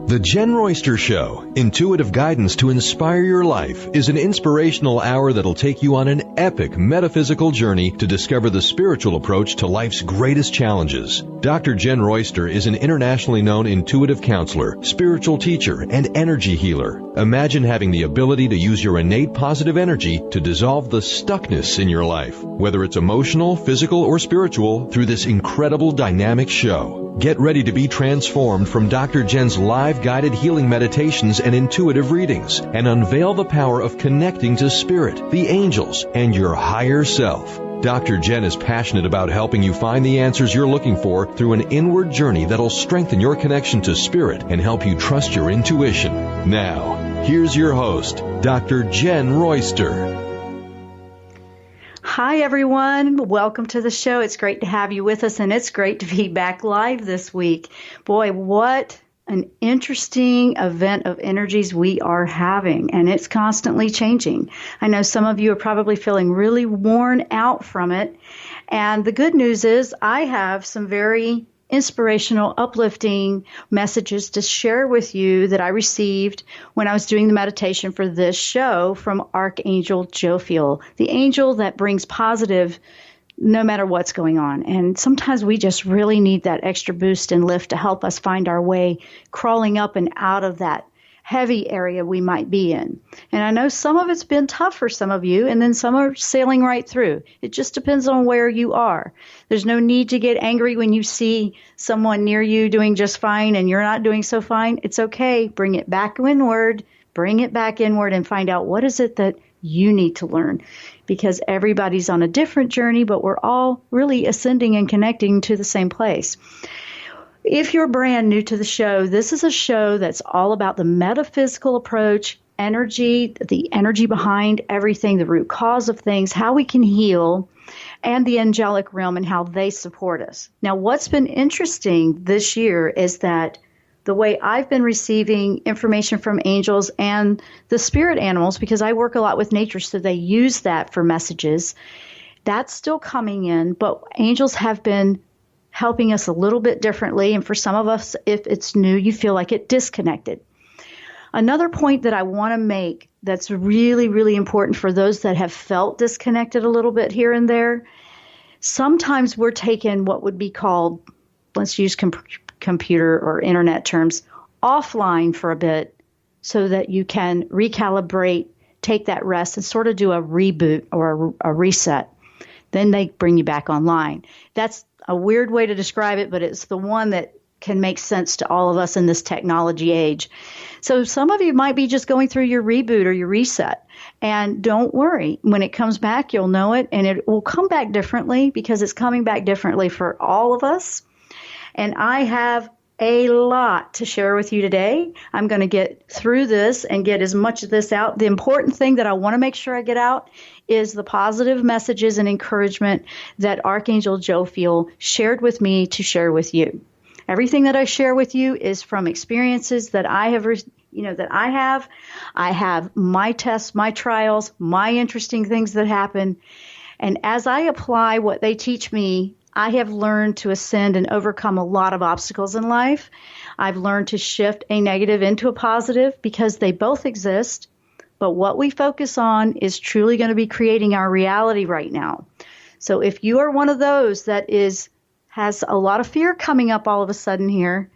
The Jen-Royster-Show, intuitive guidance to inspire your life, is an inspirational hour that'll take you on an epic metaphysical journey to discover the spiritual approach to life's greatest challenges. Dr. Jen Royster is an internationally known intuitive counselor, spiritual teacher, and energy healer. Imagine having the ability to use your innate positive energy to dissolve the stuckness in your life, whether it's emotional, physical, or spiritual, through this incredible dynamic show. Get ready to be transformed from Dr. Jen's live guided healing meditations and intuitive readings, and unveil the power of connecting to spirit, the angels, and your higher self. Dr. Jen is passionate about helping you find the answers you're looking for through an inward journey that'll strengthen your connection to spirit and help you trust your intuition. Now, here's your host, Dr. Jen Royster. Hi, everyone. Welcome to the show. It's great to have you with us, and it's great to be back live this week. Boy, what an interesting event of energies we are having, and it's constantly changing. I know some of you are probably feeling really worn out from it, and the good news is I have some very inspirational, uplifting messages to share with you that I received when I was doing the meditation for this show from Archangel Jophiel, the angel that brings positive no matter what's going on. And sometimes we just really need that extra boost and lift to help us find our way crawling up and out of that heavy area we might be in. And I know some of it's been tough for some of you, and then some are sailing right through. It just depends on where you are. There's no need to get angry when you see someone near you doing just fine and you're not doing so fine. It's okay. Bring it back inward, and find out what is it that you need to learn. Because everybody's on a different journey, but we're all really ascending and connecting to the same place. If you're brand new to the show, this is a show that's all about the metaphysical approach, energy, the energy behind everything, the root cause of things, how we can heal, and the angelic realm and how they support us. Now, what's been interesting this year is that the way I've been receiving information from angels and the spirit animals, because I work a lot with nature, so they use that for messages, that's still coming in, but angels have been helping us a little bit differently. And for some of us, if it's new, you feel like it disconnected. Another point that I want to make that's really, really important for those that have felt disconnected a little bit here and there, sometimes we're taken what would be called, let's use computer or internet terms, offline for a bit so that you can recalibrate, take that rest, and sort of do a reboot or a reset. Then they bring you back online. That's a weird way to describe it, but it's the one that can make sense to all of us in this technology age. So some of you might be just going through your reboot or your reset. And don't worry. When it comes back, you'll know it, and it will come back differently because it's coming back differently for all of us. And I have a lot to share with you today. I'm going to get through this and get as much of this out. The important thing that I want to make sure I get out is the positive messages and encouragement that Archangel Jophiel shared with me to share with you. Everything that I share with you is from experiences that I have. I have my tests, my trials, my interesting things that happen. And as I apply what they teach me, I have learned to ascend and overcome a lot of obstacles in life. I've learned to shift a negative into a positive because they both exist. But what we focus on is truly going to be creating our reality right now. So if you are one of those that has a lot of fear coming up all of a sudden here,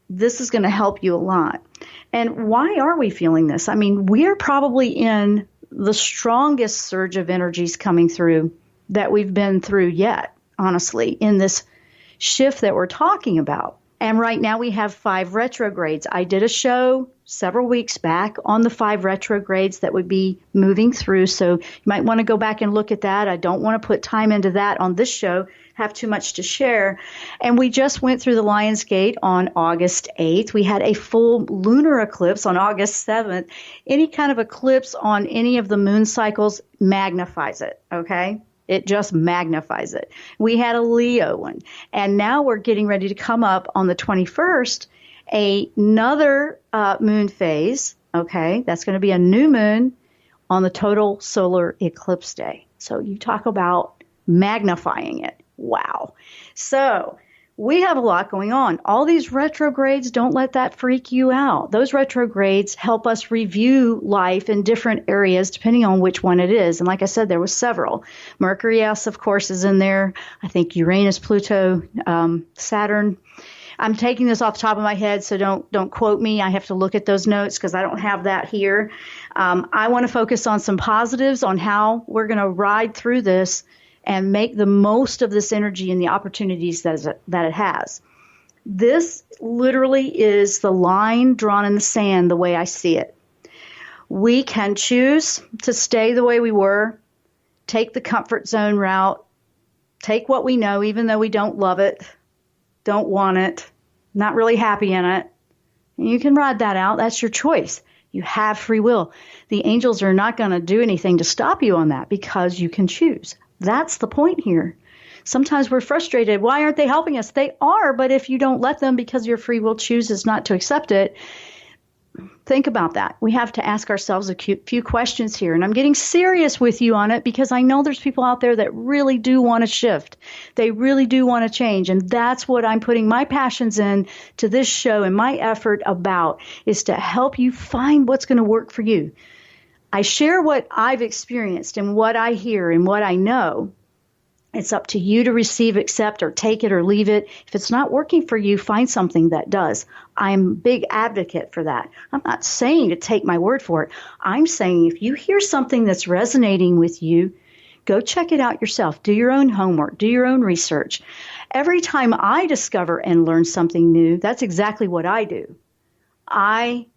this is going to help you a lot. And why are we feeling this? I mean, we are probably in the strongest surge of energies coming through that we've been through yet, honestly, in this shift that we're talking about. And right now we have 5 retrogrades. I did a show several weeks back on the 5 retrogrades that would be moving through. So you might want to go back and look at that. I don't want to put time into that on this show, have too much to share. And we just went through the Lion's Gate on August 8th. We had a full lunar eclipse on August 7th. Any kind of eclipse on any of the moon cycles magnifies it, okay? It just magnifies it. We had a Leo one. And now we're getting ready to come up on the 21st, another moon phase, okay? That's going to be a new moon on the total solar eclipse day. So you talk about magnifying it. Wow. So we have a lot going on. All these retrogrades, don't let that freak you out. Those retrogrades help us review life in different areas depending on which one it is. And like I said, there was several. Mercury, yes, of course, is in there. I think Uranus, Pluto, Saturn. I'm taking this off the top of my head, so don't quote me. I have to look at those notes because I don't have that here. I want to focus on some positives on how we're going to ride through this and make the most of this energy and the opportunities that it has. This literally is the line drawn in the sand the way I see it. We can choose to stay the way we were, take the comfort zone route, take what we know even though we don't love it, don't want it, not really happy in it. And you can ride that out. That's your choice. You have free will. The angels are not going to do anything to stop you on that because you can choose. That's the point here. Sometimes we're frustrated. Why aren't they helping us? They are, but if you don't let them because your free will chooses not to accept it, think about that. We have to ask ourselves a few questions here. And I'm getting serious with you on it because I know there's people out there that really do want to shift. They really do want to change. And that's what I'm putting my passions in to this show and my effort about is to help you find what's going to work for you. I share what I've experienced and what I hear and what I know. It's up to you to receive, accept, or take it or leave it. If it's not working for you, find something that does. I'm a big advocate for that. I'm not saying to take my word for it. I'm saying if you hear something that's resonating with you, go check it out yourself. Do your own homework. Do your own research. Every time I discover and learn something new, that's exactly what I do. I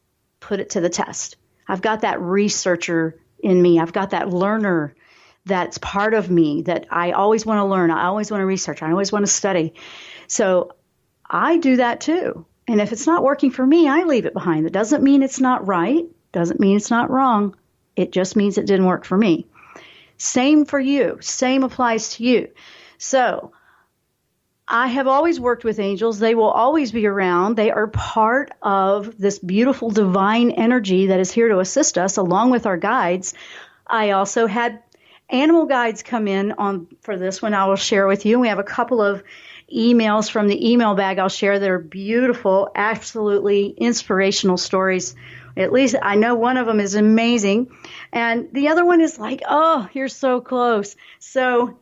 put it to the test. I've got that researcher in me. I've got that learner that's part of me that I always want to learn. I always want to research. I always want to study. So I do that too. And if it's not working for me, I leave it behind. That doesn't mean it's not right. Doesn't mean it's not wrong. It just means it didn't work for me. Same for you. Same applies to you. So I have always worked with angels. They will always be around. They are part of this beautiful divine energy that is here to assist us along with our guides. I also had animal guides come in on for this one I will share with you. We have a couple of emails from the email bag I'll share that are beautiful, absolutely inspirational stories. At least I know one of them is amazing. And the other one is like, oh, you're so close. So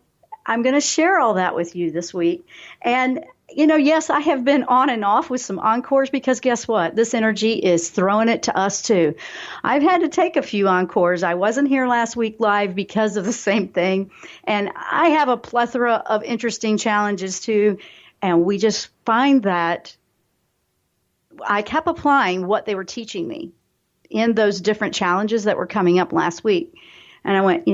I'm going to share all that with you this week. And, yes, I have been on and off with some encores because guess what? This energy is throwing it to us too. I've had to take a few encores. I wasn't here last week live because of the same thing. And I have a plethora of interesting challenges too. And we just find that I kept applying what they were teaching me in those different challenges that were coming up last week. And I went,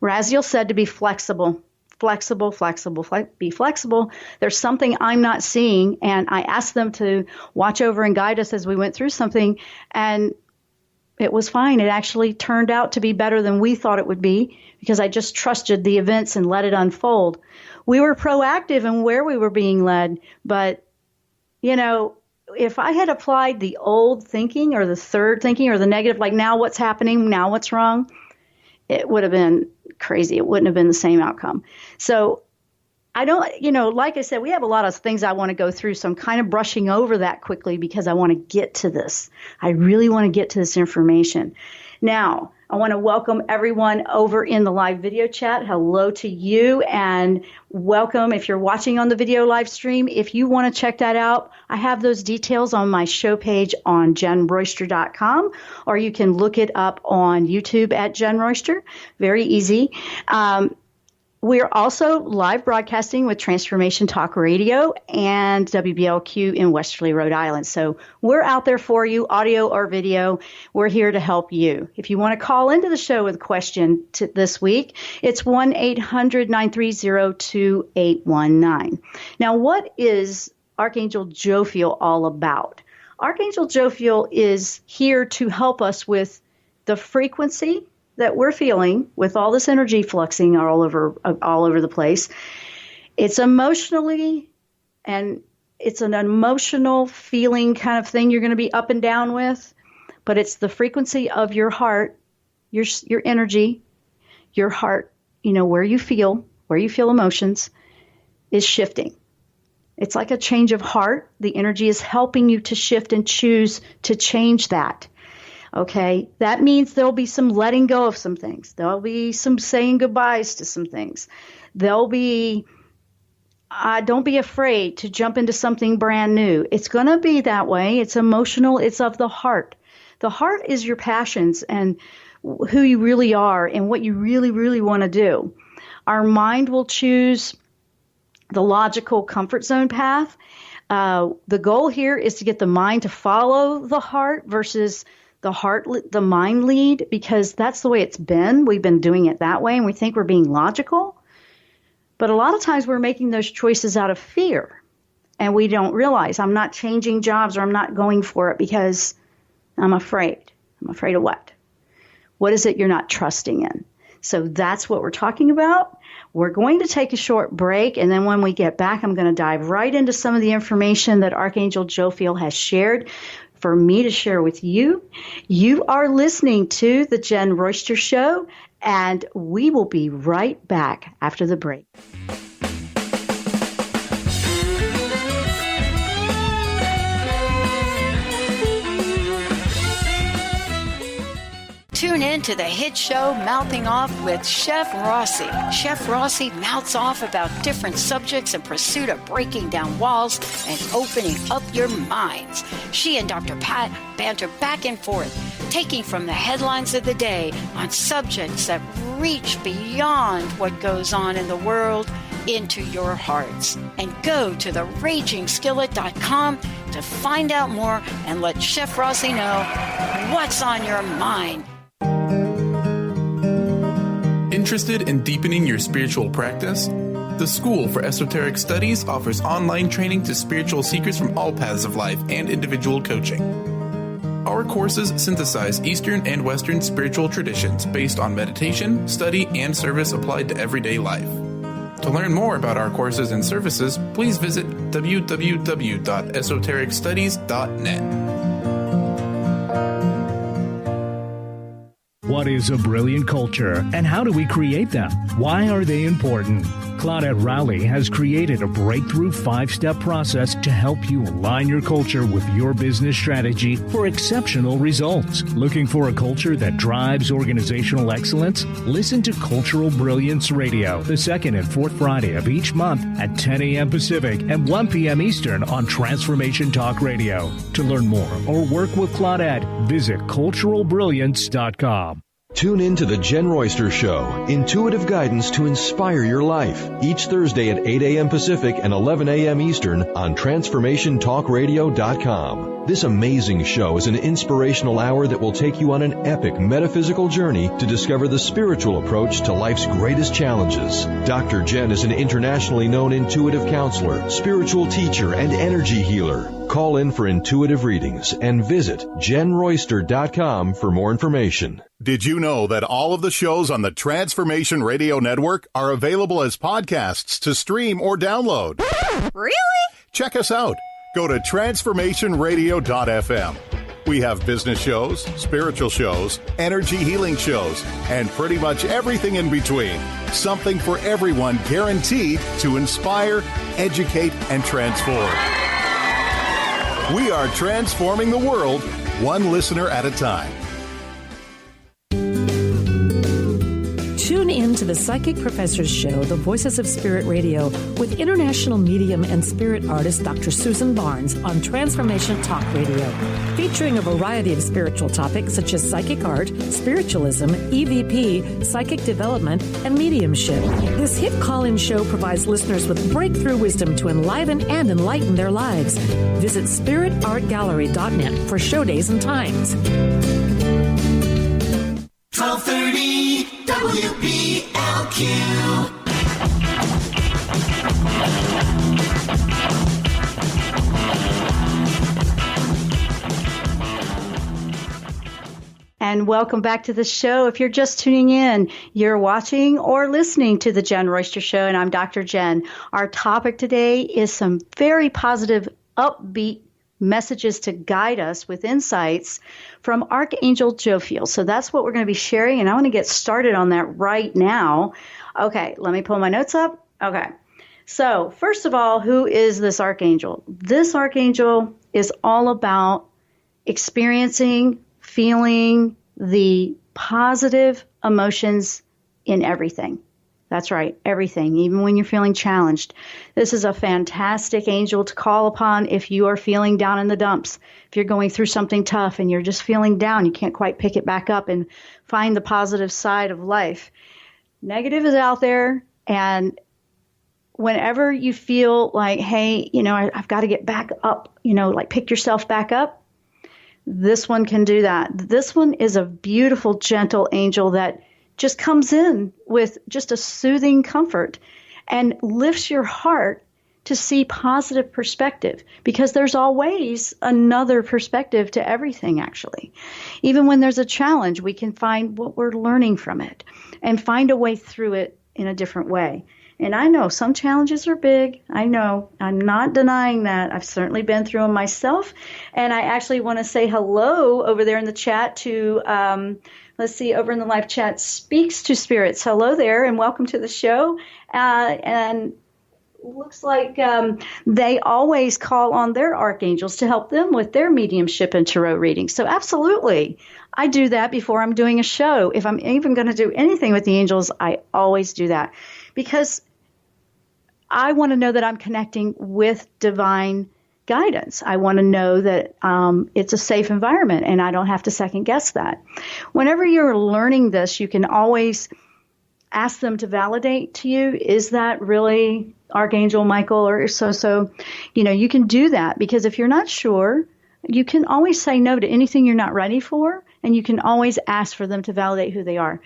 Raziel said to be flexible, be flexible. There's something I'm not seeing, and I asked them to watch over and guide us as we went through something, and it was fine. It actually turned out to be better than we thought it would be because I just trusted the events and let it unfold. We were proactive in where we were being led, but, if I had applied the old thinking or the third thinking or the negative, like now what's happening, now what's wrong, it would have been crazy. It wouldn't have been the same outcome. So I don't, like I said, we have a lot of things I want to go through. So I'm kind of brushing over that quickly because I want to get to this. I really want to get to this information. Now, I want to welcome everyone over in the live video chat. Hello to you and welcome if you're watching on the video live stream. If you want to check that out, I have those details on my show page on TruthArchangel.com, or you can look it up on YouTube at TruthArchangel. Very easy. We're also live broadcasting with Transformation Talk Radio and WBLQ in Westerly, Rhode Island. So we're out there for you, audio or video. We're here to help you. If you want to call into the show with a question this week, it's 1-800-930-2819. Now, what is Archangel Jophiel all about? Archangel Jophiel is here to help us with the frequency that we're feeling with all this energy fluxing all over the place. It's emotionally, and it's an emotional feeling kind of thing you're going to be up and down with, but it's the frequency of your heart, your energy, your heart, where you feel emotions. is shifting. It's like a change of heart. The energy is helping you to shift and choose to change that. Okay, that means there'll be some letting go of some things. There'll be some saying goodbyes to some things. There'll be, don't be afraid to jump into something brand new. It's going to be that way. It's emotional. It's of the heart. The heart is your passions and who you really are and what you really, really want to do. Our mind will choose the logical comfort zone path. The goal here is to get the mind to follow the heart versus the mind lead, because that's the way it's been. We've been doing it that way, and we think we're being logical. But a lot of times we're making those choices out of fear, and we don't realize I'm not changing jobs or I'm not going for it because I'm afraid. I'm afraid of what? What is it you're not trusting in? So that's what we're talking about. We're going to take a short break, and then when we get back, I'm going to dive right into some of the information that Archangel Jophiel has shared for me to share with you. You are listening to The Jen-Royster Show, and we will be right back after the break. Tune in to the hit show Mouthing Off with Chef Rossi. Chef Rossi mouths off about different subjects in pursuit of breaking down walls and opening up your minds. She and Dr. Pat banter back and forth, taking from the headlines of the day on subjects that reach beyond what goes on in the world into your hearts. And go to theragingskillet.com to find out more and let Chef Rossi know what's on your mind. Interested in deepening your spiritual practice? The School for Esoteric Studies offers online training to spiritual seekers from all paths of life and individual coaching. Our courses synthesize Eastern and Western spiritual traditions based on meditation, study, and service applied to everyday life. To learn more about our courses and services, please visit www.esotericstudies.net. What is a brilliant culture, and how do we create them? Why are they important? Claudette Rowley has created a breakthrough 5-step process to help you align your culture with your business strategy for exceptional results. Looking for a culture that drives organizational excellence? Listen to Cultural Brilliance Radio, the second and fourth Friday of each month at 10 a.m. Pacific and 1 p.m. Eastern on Transformation Talk Radio. To learn more or work with Claudette, visit culturalbrilliance.com. Tune in to the Jen-Royster Show, intuitive guidance to inspire your life, each Thursday at 8 a.m. Pacific and 11 a.m. Eastern on TransformationTalkRadio.com. This amazing show is an inspirational hour that will take you on an epic metaphysical journey to discover the spiritual approach to life's greatest challenges. Dr. Jen is an internationally known intuitive counselor, spiritual teacher, and energy healer. Call in for intuitive readings and visit JenRoyster.com for more information. Did you know that all of the shows on the Transformation Radio Network are available as podcasts to stream or download? Really? Check us out. Go to transformationradio.fm. We have business shows, spiritual shows, energy healing shows, and pretty much everything in between. Something for everyone, guaranteed to inspire, educate, and transform. We are transforming the world, one listener at a time. Tune in to the Psychic Professor's Show, The Voices of Spirit Radio, with international medium and spirit artist Dr. Susan Barnes on Transformation Talk Radio, featuring a variety of spiritual topics such as psychic art, spiritualism, EVP, psychic development, and mediumship. This hit call-in show provides listeners with breakthrough wisdom to enliven and enlighten their lives. Visit spiritartgallery.net for show days and times. 1230 WBLQ. And welcome back to the show. If you're just tuning in, you're watching or listening to the Jen-Royster Show, and I'm Dr. Jen. Our topic today is some very positive, upbeat messages to guide us with insights from Archangel Jophiel. So that's what we're going to be sharing, and I want to get started on that right now. Okay, let me pull my notes up. Okay. So, first of all, who is this archangel? This archangel is all about experiencing, feeling the positive emotions in everything. That's right, everything, even when you're feeling challenged. This is a fantastic angel to call upon if you are feeling down in the dumps. If you're going through something tough and you're just feeling down, you can't quite pick it back up and find the positive side of life. Negative is out there, and whenever you feel like, hey, I've got to get back up, like pick yourself back up, this one can do that. This one is a beautiful, gentle angel that just comes in with just a soothing comfort and lifts your heart to see positive perspective, because there's always another perspective to everything, actually. Even when there's a challenge, we can find what we're learning from it and find a way through it in a different way. And I know some challenges are big. I know. I'm not denying that. I've certainly been through them myself. And I actually want to say hello over there in the chat to, let's see, over in the live chat, Speaks to Spirits. Hello there, and welcome to the show. And looks like they always call on their archangels to help them with their mediumship and tarot readings. So absolutely, I do that before I'm doing a show. If I'm even going to do anything with the angels, I always do that, because I want to know that I'm connecting with divine guidance. I want to know that it's a safe environment and I don't have to second guess that. Whenever you're learning this, you can always ask them to validate to you, is that really Archangel Michael or so? You can do that, because if you're not sure, you can always say no to anything you're not ready for, and you can always ask for them to validate who they are.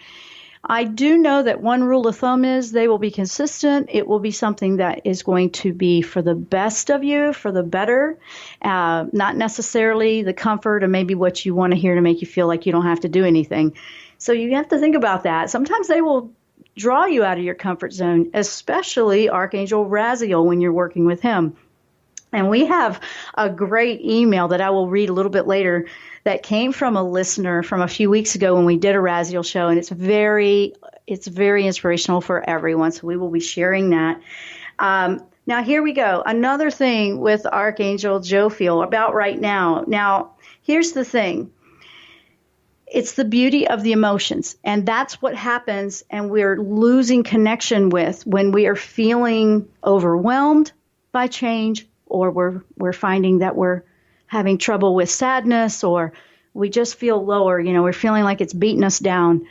I do know that one rule of thumb is they will be consistent. It will be something that is going to be for the best of you, for the better, not necessarily the comfort or maybe what you want to hear to make you feel like you don't have to do anything. So you have to think about that. Sometimes they will draw you out of your comfort zone, especially Archangel Raziel when you're working with him. And we have a great email that I will read a little bit later that came from a listener from a few weeks ago when we did a Raziel show, and it's very inspirational for everyone. So we will be sharing that. Now here we go. Another thing with Archangel Jophiel about right now. Now here's the thing. It's the beauty of the emotions, and that's what happens, and we're losing connection with when we are feeling overwhelmed by change, or we're finding that we're having trouble with sadness, or we just feel lower, we're feeling like it's beating us down.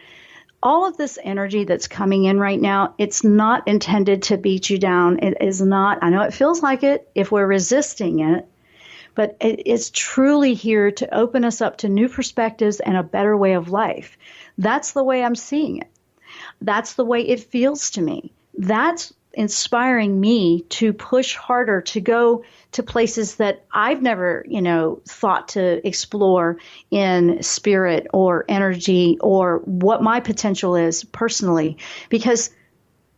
All of this energy that's coming in right now, it's not intended to beat you down. It is not. I know it feels like it if we're resisting it, but it is truly here to open us up to new perspectives and a better way of life. That's the way I'm seeing it. That's the way it feels to me. That's inspiring me to push harder, to go to places that I've never, thought to explore in spirit or energy, or what my potential is personally. Because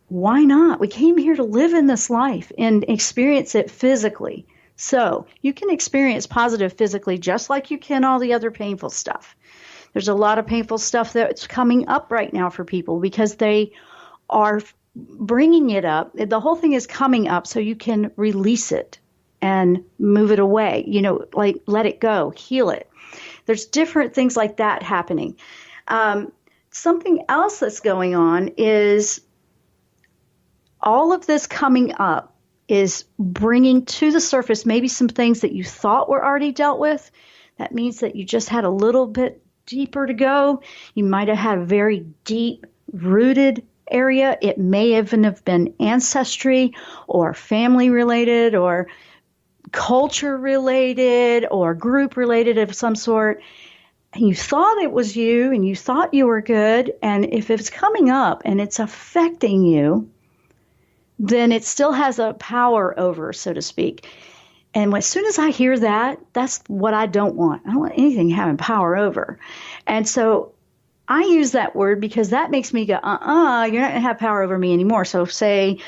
why not? We came here to live in this life and experience it physically. So you can experience positive physically just like you can all the other painful stuff. There's a lot of painful stuff that's coming up right now for people because they are bringing it up. The whole thing is coming up so you can release it and move it away, like let it go, heal it. There's different things like that happening. Something else that's going on is all of this coming up is bringing to the surface maybe some things that you thought were already dealt with. That means that you just had a little bit deeper to go. You might have had a very deep rooted area. It may even have been ancestry or family related or culture related or group related of some sort. And you thought it was you and you thought you were good. And if it's coming up and it's affecting you, then it still has a power over, so to speak. And as soon as I hear that, that's what I don't want. I don't want anything having power over. And so I use that word because that makes me go, you're not going to have power over me anymore. So say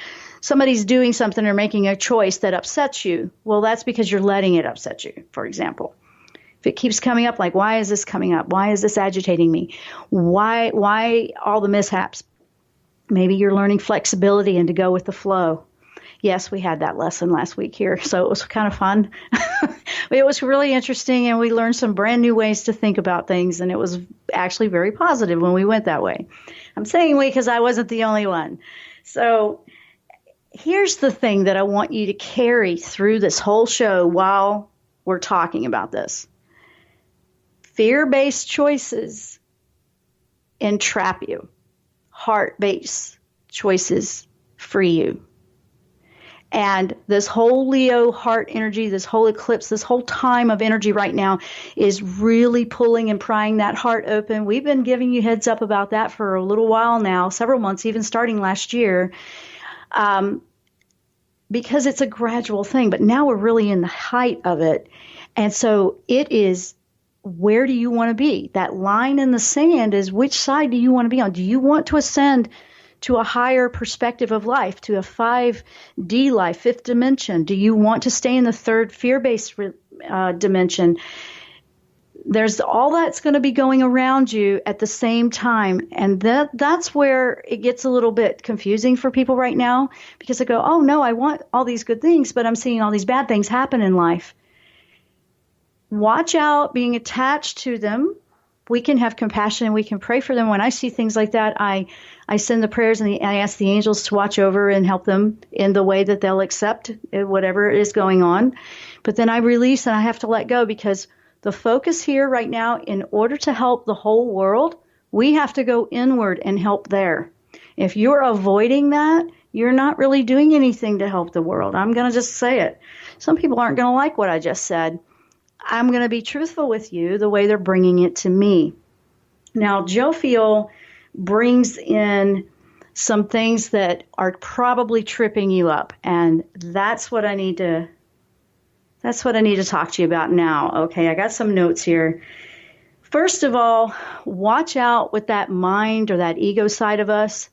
somebody's doing something or making a choice that upsets you. Well, that's because you're letting it upset you, for example. If it keeps coming up, like, why is this coming up? Why is this agitating me? Why all the mishaps? Maybe you're learning flexibility and to go with the flow. Yes, we had that lesson last week here, so it was kind of fun. It was really interesting, and we learned some brand new ways to think about things, and it was actually very positive when we went that way. I'm saying we because I wasn't the only one. So here's the thing that I want you to carry through this whole show while we're talking about this. Fear-based choices entrap you. Heart-based choices free you. And this whole Leo heart energy, this whole eclipse, this whole time of energy right now is really pulling and prying that heart open. We've been giving you heads up about that for a little while now, several months, even starting last year, because it's a gradual thing. But now we're really in the height of it. And so it is, where do you want to be? That line in the sand is, which side do you want to be on? Do you want to ascend to a higher perspective of life, to a 5D life, fifth dimension? Do you want to stay in the third fear-based dimension? There's all that's going to be going around you at the same time. And that's where it gets a little bit confusing for people right now, because they go, oh, no, I want all these good things, but I'm seeing all these bad things happen in life. Watch out being attached to them. We can have compassion and we can pray for them. When I see things like that, I send the prayers and I ask the angels to watch over and help them in the way that they'll accept whatever is going on. But then I release and I have to let go, because the focus here right now, in order to help the whole world, we have to go inward and help there. If you're avoiding that, you're not really doing anything to help the world. I'm going to just say it. Some people aren't going to like what I just said. I'm going to be truthful with you the way they're bringing it to me. Now, Jophiel brings in some things that are probably tripping you up, and that's what I need to talk to you about now. Okay, I got some notes here. First of all, watch out with that mind or that ego side of us.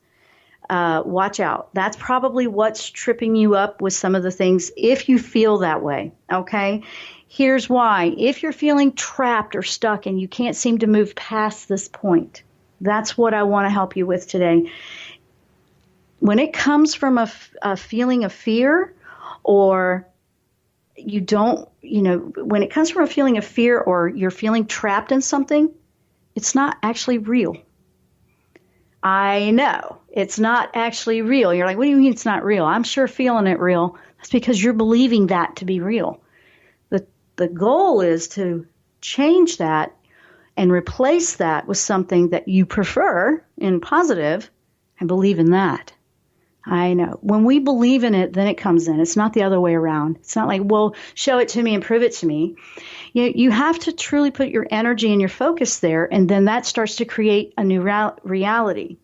Watch out. That's probably what's tripping you up with some of the things, if you feel that way. Okay. Here's why. If you're feeling trapped or stuck and you can't seem to move past this point, that's what I want to help you with today. When it comes from a feeling of fear, or when it comes from a feeling of fear or you're feeling trapped in something, it's not actually real. I know it's not actually real. You're like, what do you mean it's not real? I'm sure feeling it real. That's because you're believing that to be real. The goal is to change that and replace that with something that you prefer in positive, and believe in that. I know. When we believe in it, then it comes in. It's not the other way around. It's not like, well, show it to me and prove it to me. You have to truly put your energy and your focus there, and then that starts to create a new reality.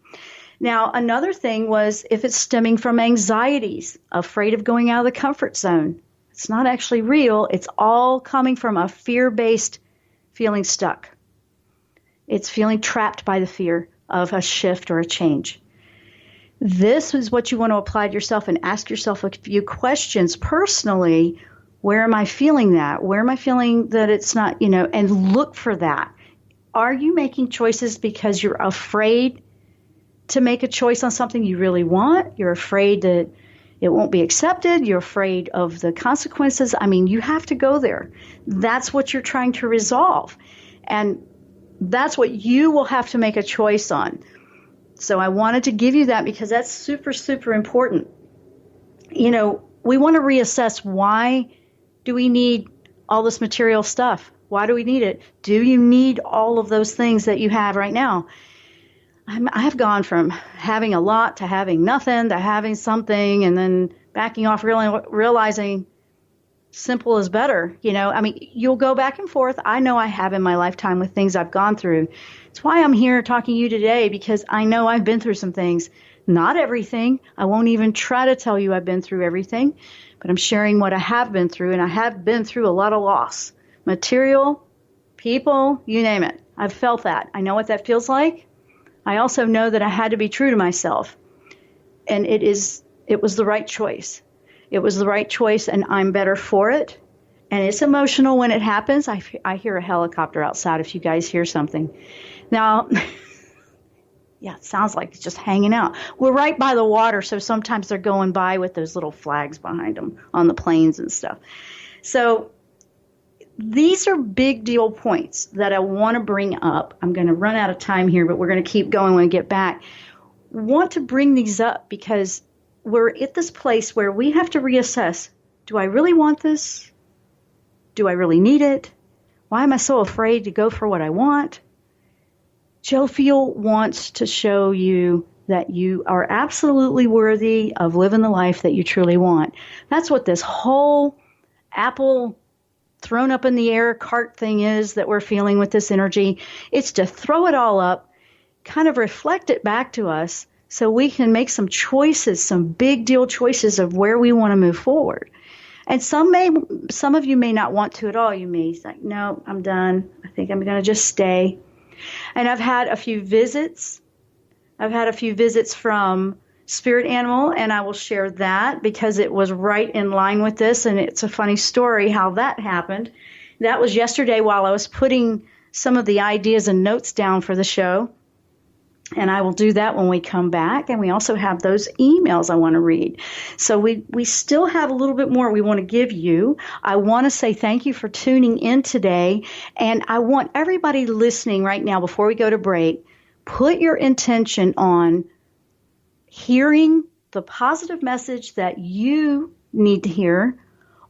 Now, another thing was, if it's stemming from anxieties, afraid of going out of the comfort zone, it's not actually real. It's all coming from a fear-based feeling stuck. It's feeling trapped by the fear of a shift or a change. This is what you want to apply to yourself, and ask yourself a few questions personally. Where am I feeling that? Where am I feeling that it's not, and look for that. Are you making choices because you're afraid to make a choice on something you really want? You're afraid that it won't be accepted. You're afraid of the consequences. I mean, you have to go there. That's what you're trying to resolve. And that's what you will have to make a choice on. So I wanted to give you that because that's super, super important. We want to reassess, why do we need all this material stuff? Why do we need it? Do you need all of those things that you have right now? I have gone from having a lot to having nothing to having something, and then backing off, realizing simple is better. You'll go back and forth. I know I have in my lifetime with things I've gone through. It's why I'm here talking to you today, because I know I've been through some things. Not everything. I won't even try to tell you I've been through everything, but I'm sharing what I have been through, and I have been through a lot of loss. Material, people, you name it. I've felt that. I know what that feels like. I also know that I had to be true to myself, and it was the right choice. It was the right choice, and I'm better for it. And it's emotional when it happens. I hear a helicopter outside if you guys hear something. Now, Yeah, it sounds like it's just hanging out. We're right by the water, so sometimes they're going by with those little flags behind them on the planes and stuff. So these are big deal points that I want to bring up. I'm going to run out of time here, but we're going to keep going when we get back. Want to bring these up because we're at this place where we have to reassess. Do I really want this? Do I really need it? Why am I so afraid to go for what I want? Jophiel wants to show you that you are absolutely worthy of living the life that you truly want. That's what this whole apple thrown up in the air cart thing is that we're feeling with this energy. It's to throw it all up, kind of reflect it back to us so we can make some choices, some big deal choices of where we want to move forward. And some of you may not want to at all. You may say, no, I'm done. I think I'm going to just stay. And I've had a few visits. I've had a few visits from Spirit Animal, and I will share that because it was right in line with this, and it's a funny story how that happened. That was yesterday while I was putting some of the ideas and notes down for the show, and I will do that when we come back. And we also have those emails I want to read. So we still have a little bit more we want to give you. I want to say thank you for tuning in today, and I want everybody listening right now before we go to break, put your intention on hearing the positive message that you need to hear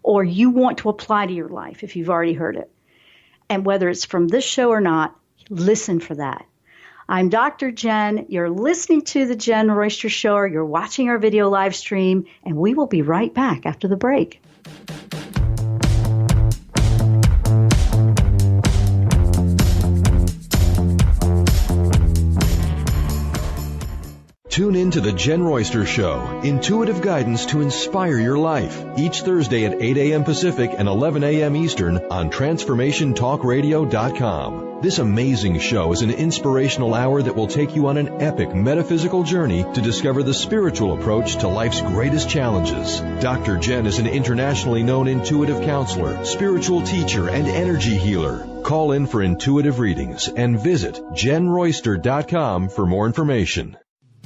or you want to apply to your life if you've already heard it. And whether it's from this show or not, listen for that. I'm Dr. Jen. You're listening to the Jen-Royster Show, or you're watching our video live stream, and we will be right back after the break. Tune in to the Jen-Royster Show, intuitive guidance to inspire your life, each Thursday at 8 a.m. Pacific and 11 a.m. Eastern on TransformationTalkRadio.com. This amazing show is an inspirational hour that will take you on an epic metaphysical journey to discover the spiritual approach to life's greatest challenges. Dr. Jen is an internationally known intuitive counselor, spiritual teacher, and energy healer. Call in for intuitive readings and visit TransformationTalkRadio.com for more information.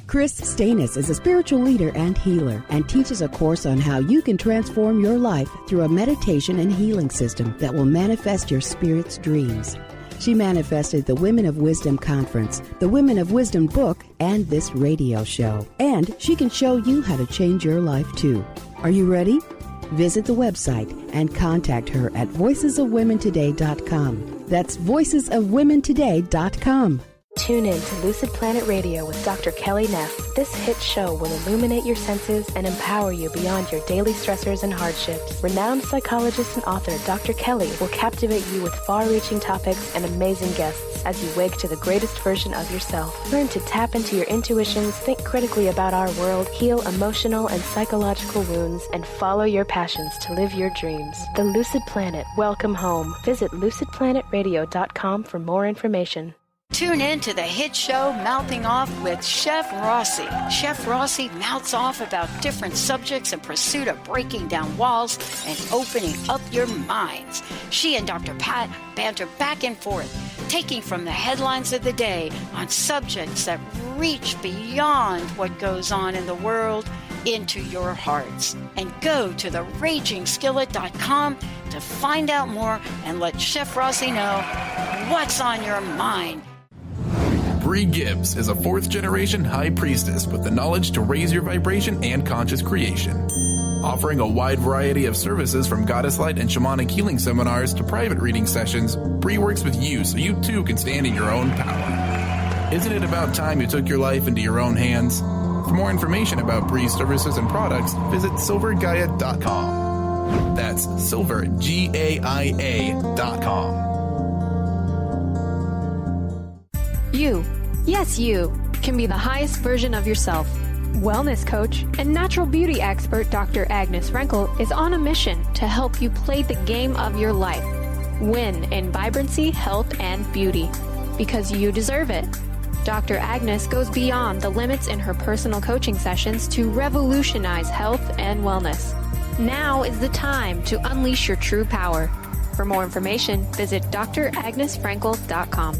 Chris Stanis is a spiritual leader and healer and teaches a course on how you can transform your life through a meditation and healing system that will manifest your spirit's dreams. She manifested the Women of Wisdom Conference, the Women of Wisdom book, and this radio show. And she can show you how to change your life too. Are you ready? Visit the website and contact her at voicesofwomentoday.com. That's voicesofwomentoday.com. Tune in to Lucid Planet Radio with Dr. Kelly Neff. This hit show will illuminate your senses and empower you beyond your daily stressors and hardships. Renowned psychologist and author Dr. Kelly will captivate you with far-reaching topics and amazing guests as you wake to the greatest version of yourself. Learn to tap into your intuitions, think critically about our world, heal emotional and psychological wounds, and follow your passions to live your dreams. The Lucid Planet. Welcome home. Visit lucidplanetradio.com for more information. Tune in to the hit show Mouthing Off with Chef Rossi. Chef Rossi mouths off about different subjects in pursuit of breaking down walls and opening up your minds. She and Dr. Pat banter back and forth, taking from the headlines of the day on subjects that reach beyond what goes on in the world into your hearts. And go to theragingskillet.com to find out more and let Chef Rossi know what's on your mind. Bree Gibbs is a fourth-generation high priestess with the knowledge to raise your vibration and conscious creation. Offering a wide variety of services from goddess light and shamanic healing seminars to private reading sessions, Bree works with you so you too can stand in your own power. Isn't it about time you took your life into your own hands? For more information about Bree's services and products, visit silvergaia.com. That's silvergaia.com. You, yes you, can be the highest version of yourself. Wellness coach and natural beauty expert Dr. Agnes Frenkel is on a mission to help you play the game of your life. Win in vibrancy, health, and beauty. Because you deserve it. Dr. Agnes goes beyond the limits in her personal coaching sessions to revolutionize health and wellness. Now is the time to unleash your true power. For more information, visit dragnesfrenkel.com.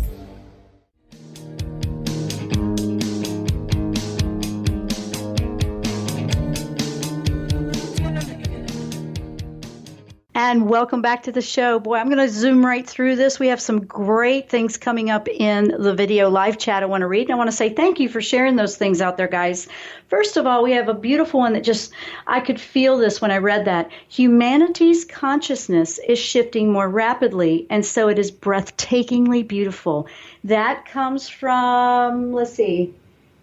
And welcome back to the show. Boy, I'm going to zoom right through this. We have some great things coming up in the video live chat I want to read. And I want to say thank you for sharing those things out there, guys. First of all, we have a beautiful one that just, I could feel this when I read that. Humanity's consciousness is shifting more rapidly, and so it is breathtakingly beautiful. That comes from, let's see,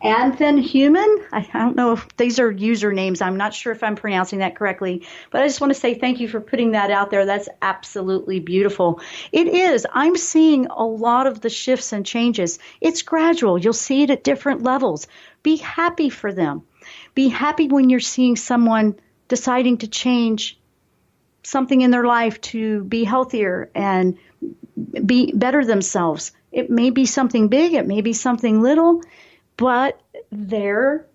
Anthen Human. I don't know if these are usernames. I'm not sure if I'm pronouncing that correctly, but I just want to say thank you for putting that out there. That's absolutely beautiful. It is. I'm seeing a lot of the shifts and changes. It's gradual. You'll see it at different levels. Be happy for them. Be happy when you're seeing someone deciding to change something in their life to be healthier and be better themselves. It may be something big. It may be something little. But they're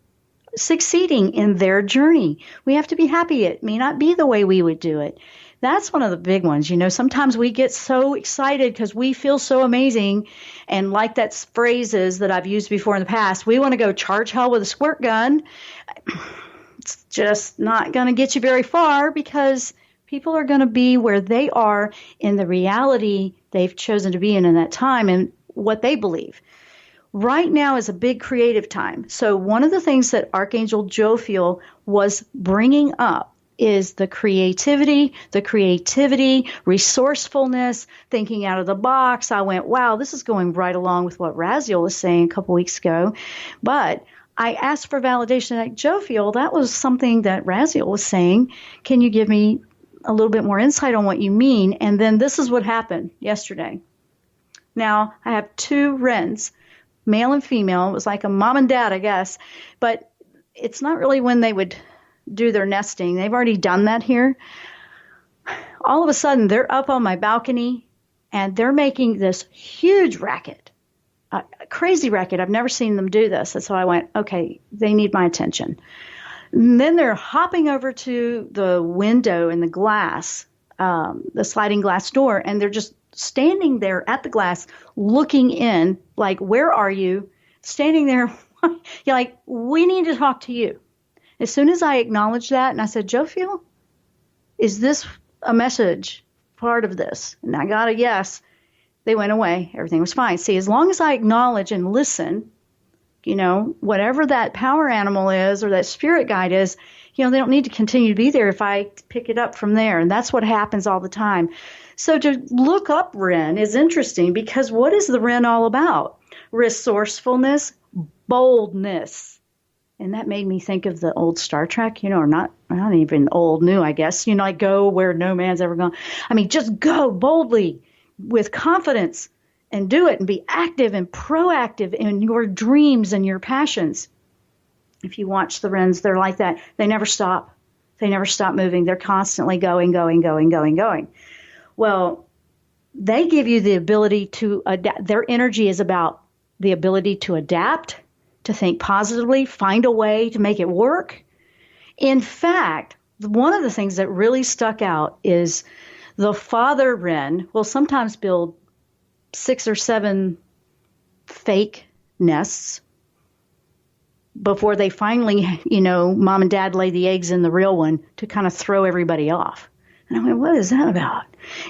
succeeding in their journey. We have to be happy. It may not be the way we would do it. That's one of the big ones. You know, sometimes we get so excited because we feel so amazing. And like that phrases that I've used before in the past, we want to go charge hell with a squirt gun. It's just not going to get you very far because people are going to be where they are in the reality they've chosen to be in that time and what they believe. Right now is a big creative time. So one of the things that Archangel Jophiel was bringing up is the creativity, resourcefulness, thinking out of the box. I went, wow, this is going right along with what Raziel was saying a couple weeks ago. But I asked for validation like Jophiel. That was something that Raziel was saying. Can you give me a little bit more insight on what you mean? And then this is what happened yesterday. Now, I have two wrens, male and female. It was like a mom and dad, I guess. But it's not really when they would do their nesting. They've already done that here. All of a sudden, they're up on my balcony, and they're making this huge racket, a crazy racket. I've never seen them do this. And so I went, okay, they need my attention. And then they're hopping over to the window in the glass, the sliding glass door, and they're just standing there at the glass looking in, like, where are you? Standing there, you're like, we need to talk to you. As soon as I acknowledged that, and I said, Jophiel, is this a message, part of this? And I got a yes. They went away. Everything was fine. See, as long as I acknowledge and listen, you know, whatever that power animal is or that spirit guide is, you know, they don't need to continue to be there if I pick it up from there. And that's what happens all the time. So to look up Wren is interesting because what is the Wren all about? Resourcefulness, boldness. And that made me think of the old Star Trek, you know, or not even old, new, I guess. You know, like go where no man's ever gone. I mean, just go boldly with confidence and do it and be active and proactive in your dreams and your passions. If you watch the Wrens, they're like that. They never stop. They never stop moving. They're constantly going. Well, they give you the ability to adapt. Their energy is about the ability to adapt, to think positively, find a way to make it work. In fact, one of the things that really stuck out is the father Wren will sometimes build 6 or 7 fake nests before they finally, you know, mom and dad lay the eggs in the real one to kind of throw everybody off. And I went, what is that about?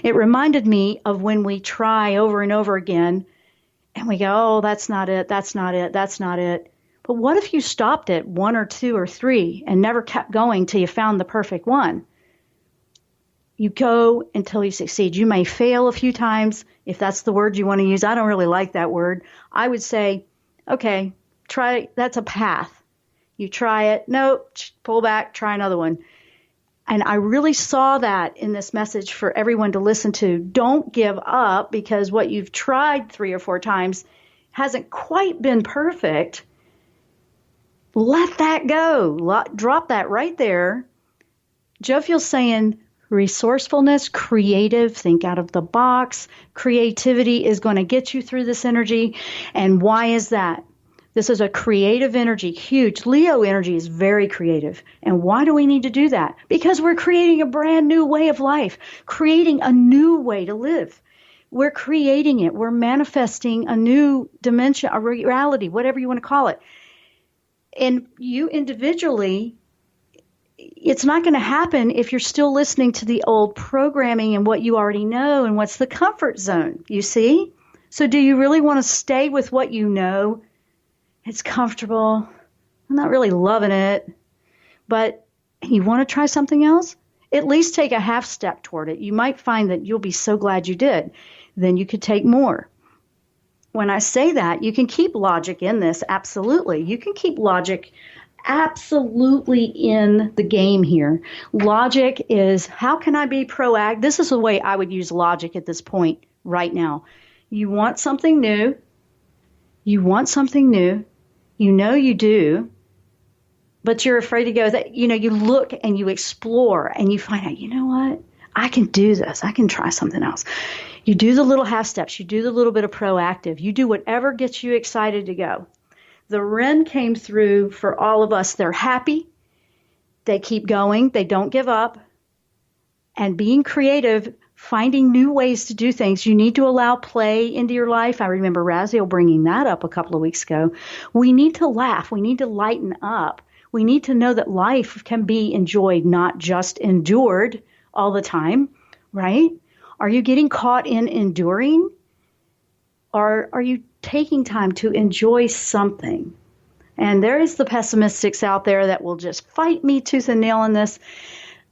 It reminded me of when we try over and over again and we go, oh, that's not it. But what if you stopped at 1 or 2 or 3 and never kept going till you found the perfect one? You go until you succeed. You may fail a few times if that's the word you want to use. I don't really like that word. I would say, okay, try. That's a path. You try it. No, pull back, try another one. And I really saw that in this message for everyone to listen to. Don't give up because what you've tried 3 or 4 times hasn't quite been perfect. Let that go. Drop that right there. Jophiel's saying resourcefulness, creative, think out of the box. Creativity is going to get you through this energy. And why is that? This is a creative energy, huge. Leo energy is very creative. And why do we need to do that? Because we're creating a brand new way of life, creating a new way to live. We're creating it. We're manifesting a new dimension, a reality, whatever you want to call it. And you individually, it's not going to happen if you're still listening to the old programming and what you already know and what's the comfort zone, you see? So do you really want to stay with what you know? It's comfortable. I'm not really loving it. But you want to try something else? At least take a half step toward it. You might find that you'll be so glad you did. Then you could take more. When I say that, you can keep logic in this, absolutely. You can keep logic absolutely in the game here. Logic is, how can I be proactive? This is the way I would use logic at this point right now. You want something new. You want something new. You know you do. But you're afraid to go that, you look and you explore and you find out, you know what? I can do this. I can try something else. You do the little half steps. You do the little bit of proactive. You do whatever gets you excited to go. The Wren came through for all of us. They're happy. They keep going. They don't give up. And being creative, finding new ways to do things. You need to allow play into your life. I remember Raziel bringing that up a couple of weeks ago. We need to laugh. We need to lighten up. We need to know that life can be enjoyed, not just endured all the time, right? Are you getting caught in enduring? Or are you taking time to enjoy something? And there is the pessimists out there that will just fight me tooth and nail on this.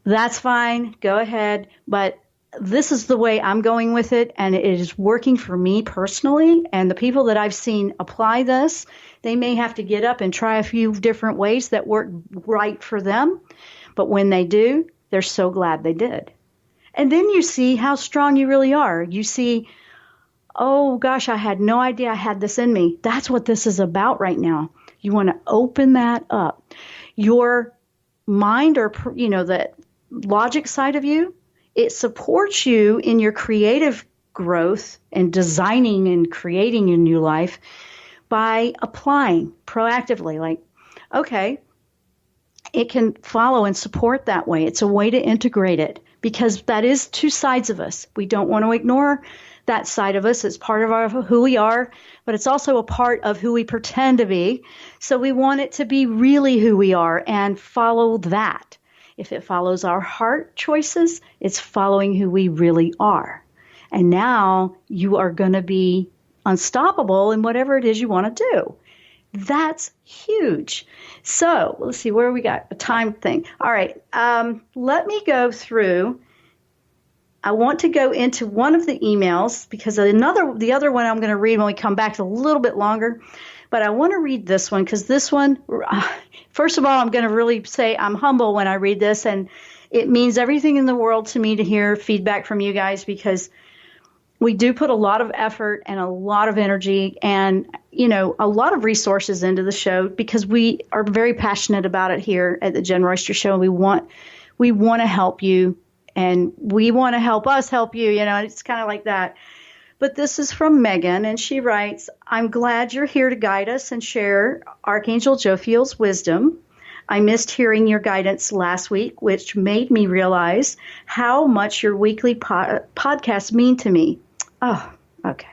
That's fine. Go ahead. But this is the way I'm going with it, and it is working for me personally. And the people that I've seen apply this, they may have to get up and try a few different ways that work right for them. But when they do, they're so glad they did. And then you see how strong you really are. You see, oh gosh, I had no idea I had this in me. That's what this is about right now. You want to open that up. Your mind, or the logic side of you, it supports you in your creative growth and designing and creating your new life by applying proactively. Like, okay, it can follow and support that way. It's a way to integrate it, because that is two sides of us. We don't want to ignore that side of us. It's part of who we are, but it's also a part of who we pretend to be. So we want it to be really who we are and follow that. If it follows our heart choices, it's following who we really are. And now you are going to be unstoppable in whatever it is you want to do. That's huge. So let's see where we got a time thing. All right. Let me go through. I want to go into one of the emails, because the other one I'm going to read when we come back is a little bit longer. But I want to read this one, because this one, first of all, I'm going to really say I'm humble when I read this, and it means everything in the world to me to hear feedback from you guys, because we do put a lot of effort and a lot of energy and, a lot of resources into the show, because we are very passionate about it here at the Jen-Royster Show. We want to help you, and we want to help us help you. It's kind of like that. But this is from Megan, and she writes, I'm glad you're here to guide us and share Archangel Jophiel's wisdom. I missed hearing your guidance last week, which made me realize how much your weekly podcasts mean to me. Oh, okay.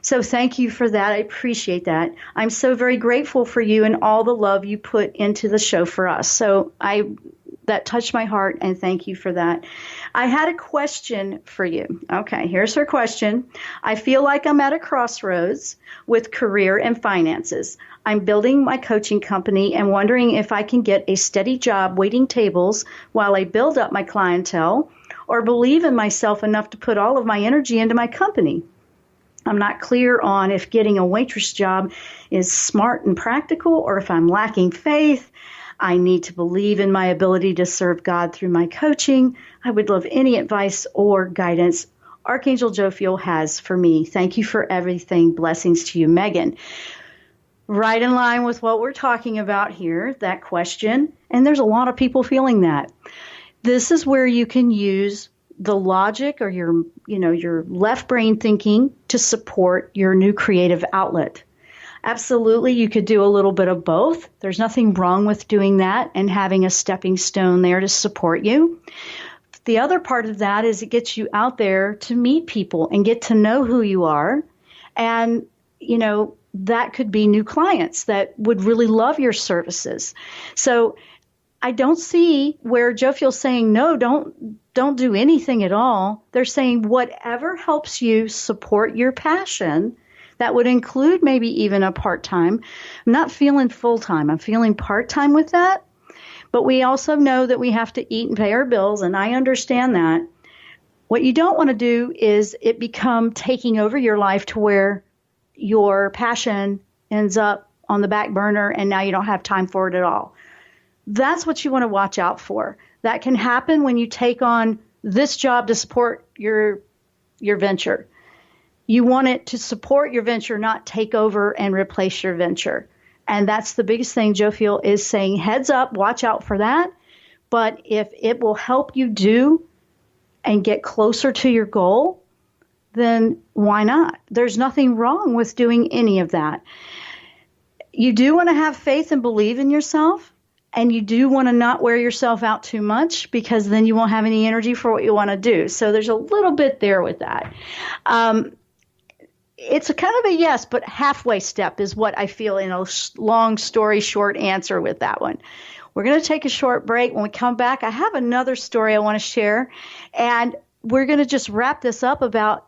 So thank you for that. I appreciate that. I'm so very grateful for you and all the love you put into the show for us. So that touched my heart, and thank you for that. I had a question for you. Okay, here's her question. I feel like I'm at a crossroads with career and finances. I'm building my coaching company and wondering if I can get a steady job waiting tables while I build up my clientele, or believe in myself enough to put all of my energy into my company. I'm not clear on if getting a waitress job is smart and practical, or if I'm lacking faith. I need to believe in my ability to serve God through my coaching. I would love any advice or guidance Archangel Jophiel has for me. Thank you for everything. Blessings to you, Megan. Right in line with what we're talking about here, that question. And there's a lot of people feeling that. This is where you can use the logic or your left brain thinking to support your new creative outlet. Absolutely, you could do a little bit of both. There's nothing wrong with doing that and having a stepping stone there to support you. The other part of that is it gets you out there to meet people and get to know who you are. And, that could be new clients that would really love your services. So I don't see where Jophiel's saying, no, don't do anything at all. They're saying whatever helps you support your passion. That would include maybe even a part-time. I'm not feeling full-time. I'm feeling part-time with that. But we also know that we have to eat and pay our bills, and I understand that. What you don't want to do is it become taking over your life to where your passion ends up on the back burner and now you don't have time for it at all. That's what you want to watch out for. That can happen when you take on this job to support your venture. You want it to support your venture, not take over and replace your venture. And that's the biggest thing Jophiel is saying. Heads up, watch out for that. But if it will help you do and get closer to your goal, then why not? There's nothing wrong with doing any of that. You do want to have faith and believe in yourself, and you do want to not wear yourself out too much, because then you won't have any energy for what you want to do. So there's a little bit there with that. It's a kind of a yes, but halfway step is what I feel in a long story short answer with that one. We're going to take a short break. When we come back, I have another story I want to share, and we're going to just wrap this up about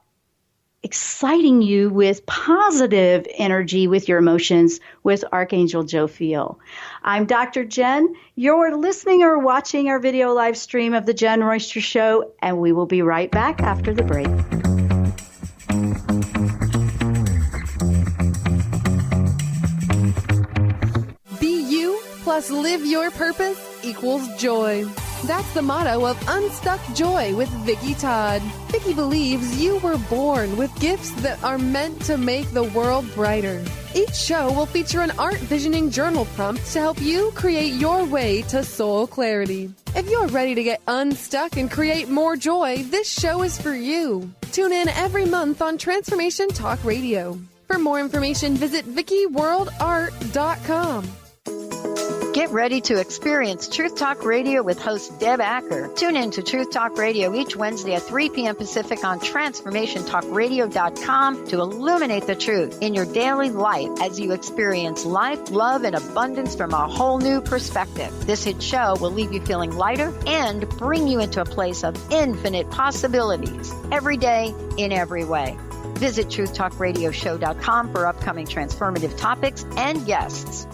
exciting you with positive energy with your emotions with Archangel Jophiel. I'm Dr. Jen. You're listening or watching our video live stream of the Jen-Royster Show, and we will be right back after the break. Plus live your purpose equals joy. That's the motto of Unstuck Joy with Vicki Todd. Vicki believes you were born with gifts that are meant to make the world brighter. Each show will feature an art visioning journal prompt to help you create your way to soul clarity. If you're ready to get unstuck and create more joy, this show is for you. Tune in every month on Transformation Talk Radio. For more information, visit VickiWorldArt.com. Get ready to experience Truth Talk Radio with host Deb Acker. Tune in to Truth Talk Radio each Wednesday at 3 p.m. Pacific on TransformationTalkRadio.com to illuminate the truth in your daily life as you experience life, love, and abundance from a whole new perspective. This hit show will leave you feeling lighter and bring you into a place of infinite possibilities every day in every way. Visit TruthTalkRadioshow.com for upcoming transformative topics and guests.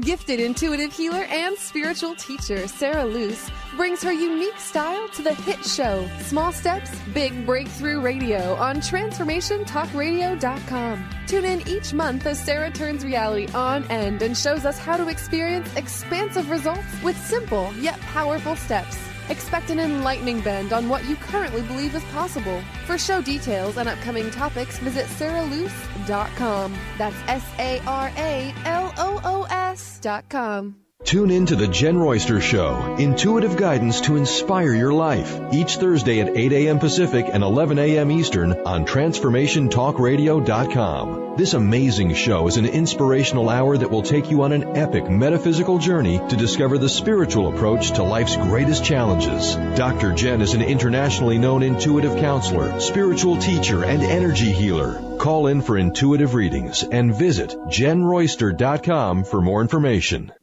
Gifted intuitive healer and spiritual teacher Sarah Luce brings her unique style to the hit show Small Steps, Big Breakthrough Radio on TransformationTalkRadio.com. Tune in each month as Sarah turns reality on end and shows us how to experience expansive results with simple yet powerful steps. Expect an enlightening bend on what you currently believe is possible. For show details and upcoming topics, visit sarahluce.com. That's SARALOOS.com. Tune in to the Jen-Royster Show, intuitive guidance to inspire your life, each Thursday at 8 a.m. Pacific and 11 a.m. Eastern on TransformationTalkRadio.com. This amazing show is an inspirational hour that will take you on an epic metaphysical journey to discover the spiritual approach to life's greatest challenges. Dr. Jen is an internationally known intuitive counselor, spiritual teacher, and energy healer. Call in for intuitive readings and visit JenRoyster.com for more information.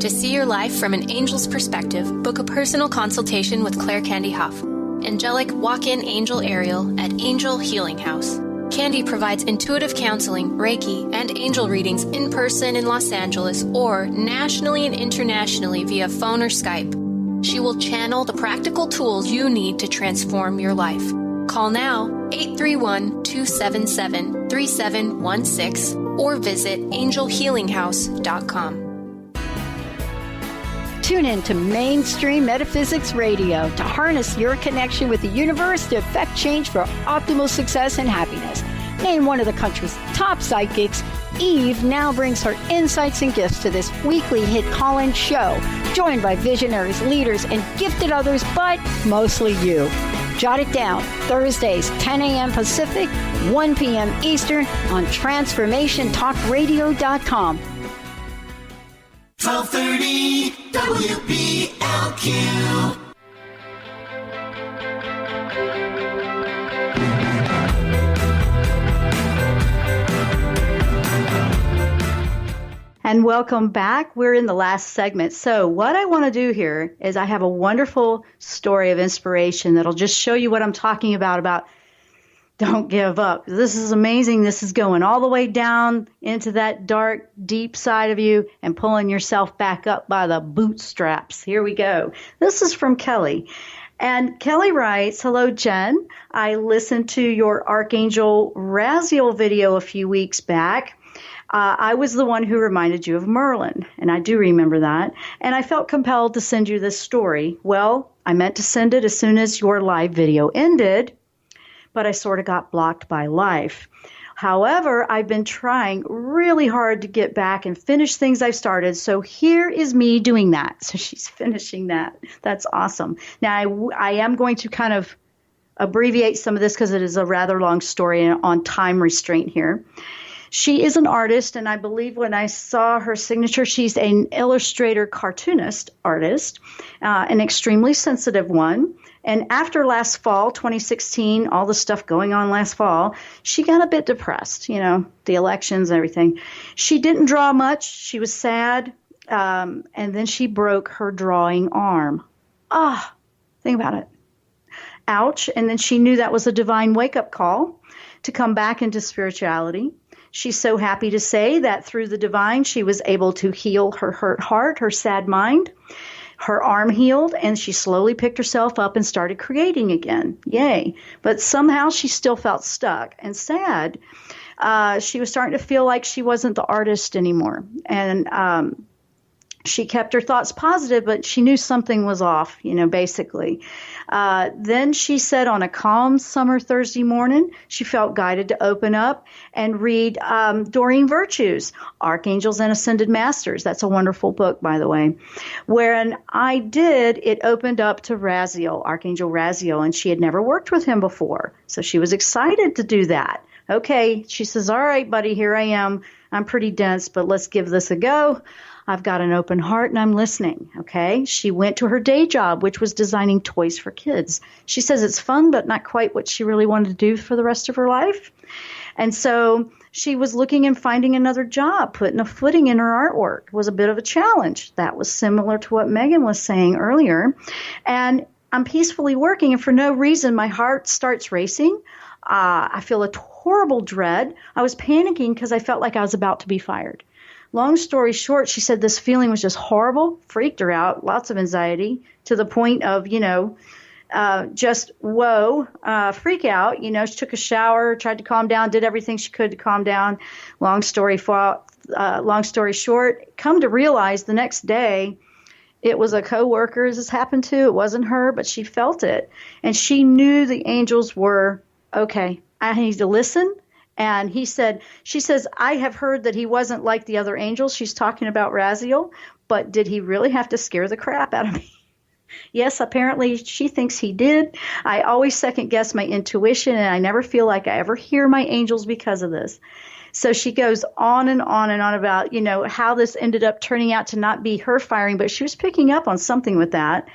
To see your life from an angel's perspective, book a personal consultation with Claire Candy Huff, angelic walk-in angel Ariel at Angel Healing House. Candy provides intuitive counseling, Reiki, and angel readings in person in Los Angeles or nationally and internationally via phone or Skype. She will channel the practical tools you need to transform your life. Call now, 831-277-3716, or visit angelhealinghouse.com. Tune in to Mainstream Metaphysics Radio to harness your connection with the universe to effect change for optimal success and happiness. Named one of the country's top psychics, Eve now brings her insights and gifts to this weekly hit call-in show, joined by visionaries, leaders, and gifted others, but mostly you. Jot it down, Thursdays, 10 a.m. Pacific, 1 p.m. Eastern on TransformationTalkRadio.com. 1230 WBLQ. And welcome back. We're in the last segment. So what I want to do here is I have a wonderful story of inspiration that'll just show you what I'm talking about don't give up. This is amazing. This is going all the way down into that dark, deep side of you and pulling yourself back up by the bootstraps. Here we go. This is from Kelly. And Kelly writes, hello, Jen. I listened to your Archangel Jophiel video a few weeks back. I was the one who reminded you of Merlin, and I do remember that. And I felt compelled to send you this story. Well, I meant to send it as soon as your live video ended, but I sort of got blocked by life. However, I've been trying really hard to get back and finish things I've started. So here is me doing that. So she's finishing that. That's awesome. Now, I am going to kind of abbreviate some of this because it is a rather long story on time restraint here. She is an artist, and I believe when I saw her signature, she's an illustrator, cartoonist artist, an extremely sensitive one. And after last fall, 2016, all the stuff going on last fall, she got a bit depressed, the elections and everything. She didn't draw much. She was sad. And then she broke her drawing arm. Think about it. Ouch. And then she knew that was a divine wake-up call to come back into spirituality. She's so happy to say that through the divine, she was able to heal her hurt heart, her sad mind. Her arm healed, and she slowly picked herself up and started creating again. Yay. But somehow she still felt stuck and sad. She was starting to feel like she wasn't the artist anymore. And she kept her thoughts positive, but she knew something was off, basically. Then she said on a calm summer Thursday morning, she felt guided to open up and read Doreen Virtue's Archangels and Ascended Masters. That's a wonderful book, by the way. When I did, it opened up to Raziel, Archangel Raziel, and she had never worked with him before. So she was excited to do that. Okay, she says, all right, buddy, here I am. I'm pretty dense, but let's give this a go. I've got an open heart and I'm listening, okay? She went to her day job, which was designing toys for kids. She says it's fun, but not quite what she really wanted to do for the rest of her life. And so she was looking and finding another job. Putting a footing in her artwork was a bit of a challenge. That was similar to what Megan was saying earlier. And I'm peacefully working, and for no reason, my heart starts racing. I feel a horrible dread. I was panicking because I felt like I was about to be fired. Long story short, she said this feeling was just horrible, freaked her out, lots of anxiety, to the point of, just whoa, freak out. She took a shower, tried to calm down, did everything she could to calm down. Long story short, come to realize the next day, it was a coworker this happened to. It wasn't her, but she felt it. And she knew the angels were, okay, I need to listen. And she says, I have heard that he wasn't like the other angels. She's talking about Raziel, but did he really have to scare the crap out of me? Yes, apparently she thinks he did. I always second guess my intuition, and I never feel like I ever hear my angels because of this. So she goes on and on and on about, how this ended up turning out to not be her firing, but she was picking up on something with that.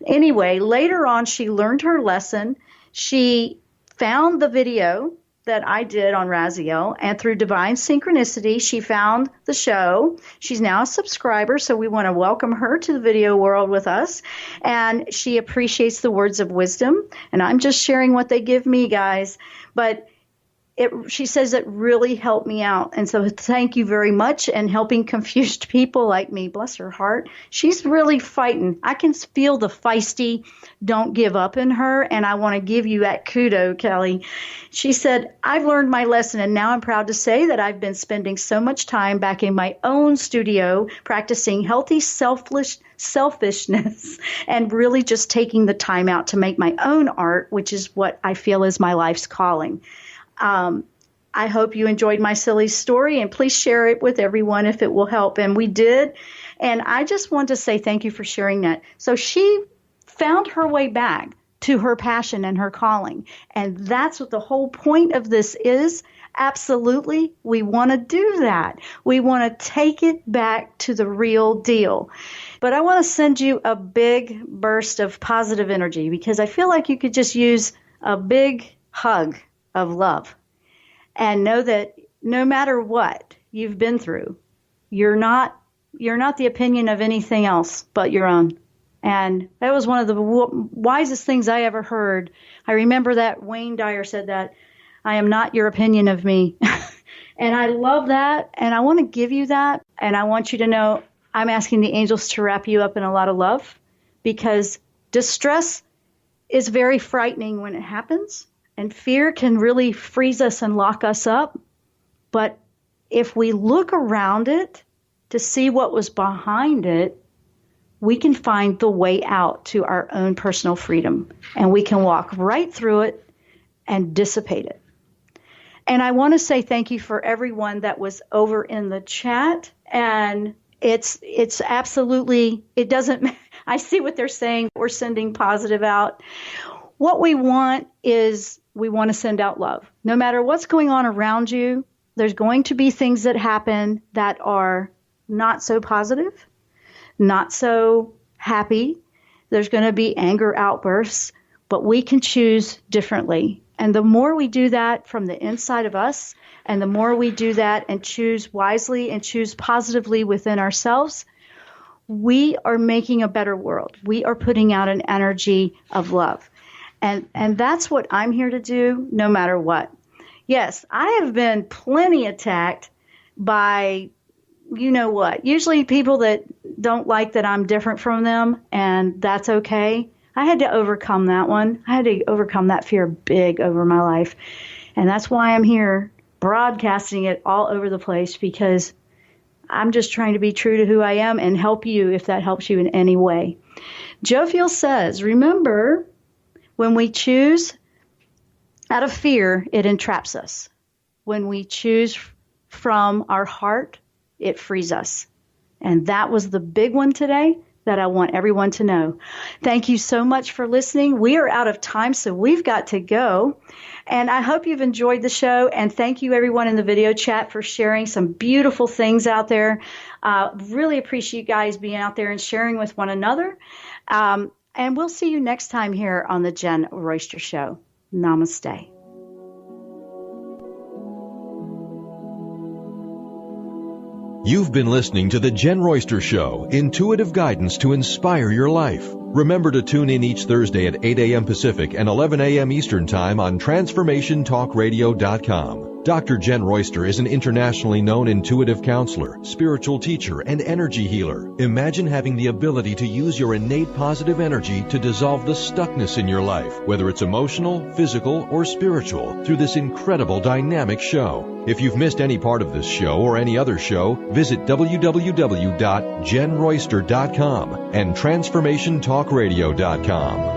Anyway, later on, she learned her lesson. She found the video that I did on Raziel, and through divine synchronicity, she found the show. She's now a subscriber, so we want to welcome her to the video world with us. And she appreciates the words of wisdom, and I'm just sharing what they give me, guys. But she says it really helped me out. And so thank you very much. And helping confused people like me, bless her heart. She's really fighting. I can feel the feisty, don't give up in her. And I want to give you that kudo, Kelly. She said, I've learned my lesson. And now I'm proud to say that I've been spending so much time back in my own studio, practicing healthy selfishness and really just taking the time out to make my own art, which is what I feel is my life's calling. I hope you enjoyed my silly story, and please share it with everyone if it will help. And we did. And I just want to say thank you for sharing that. So she found her way back to her passion and her calling. And that's what the whole point of this is. Absolutely. We want to do that. We want to take it back to the real deal. But I want to send you a big burst of positive energy, because I feel like you could just use a big hug of love and know that no matter what you've been through, You're not the opinion of anything else but your own. And that was one of the wisest things I ever heard. I remember that Wayne Dyer said that, I am not your opinion of me. And I love that. And I want to give you that. And I want you to know I'm asking the angels to wrap you up in a lot of love, because distress is very frightening when it happens. And fear can really freeze us and lock us up. But if we look around it to see what was behind it, we can find the way out to our own personal freedom. And we can walk right through it and dissipate it. And I want to say thank you for everyone that was over in the chat. And it's absolutely, it doesn't, I see what they're saying. We're sending positive out. What we want is we want to send out love. No matter what's going on around you, there's going to be things that happen that are not so positive, not so happy. There's going to be anger outbursts, but we can choose differently. And the more we do that from the inside of us, and the more we do that and choose wisely and choose positively within ourselves, we are making a better world. We are putting out an energy of love. And that's what I'm here to do, no matter what. Yes, I have been plenty attacked by, you know what, usually people that don't like that I'm different from them, and that's okay. I had to overcome that one. I had to overcome that fear big over my life. And that's why I'm here broadcasting it all over the place, because I'm just trying to be true to who I am and help you if that helps you in any way. Jophiel says, remember, when we choose out of fear, it entraps us. When we choose from our heart, it frees us. And that was the big one today that I want everyone to know. Thank you so much for listening. We are out of time, so we've got to go. And I hope you've enjoyed the show. And thank you, everyone in the video chat, for sharing some beautiful things out there. Really appreciate you guys being out there and sharing with one another. And we'll see you next time here on the Jen Royster Show. Namaste. You've been listening to The Jen Royster Show, intuitive guidance to inspire your life. Remember to tune in each Thursday at 8 a.m. Pacific and 11 a.m. Eastern Time on TransformationTalkRadio.com. Dr. Jen Royster is an internationally known intuitive counselor, spiritual teacher, and energy healer. Imagine having the ability to use your innate positive energy to dissolve the stuckness in your life, whether it's emotional, physical, or spiritual, through this incredible dynamic show. If you've missed any part of this show or any other show, visit www.JenRoyster.com and TransformationTalkRadio.com.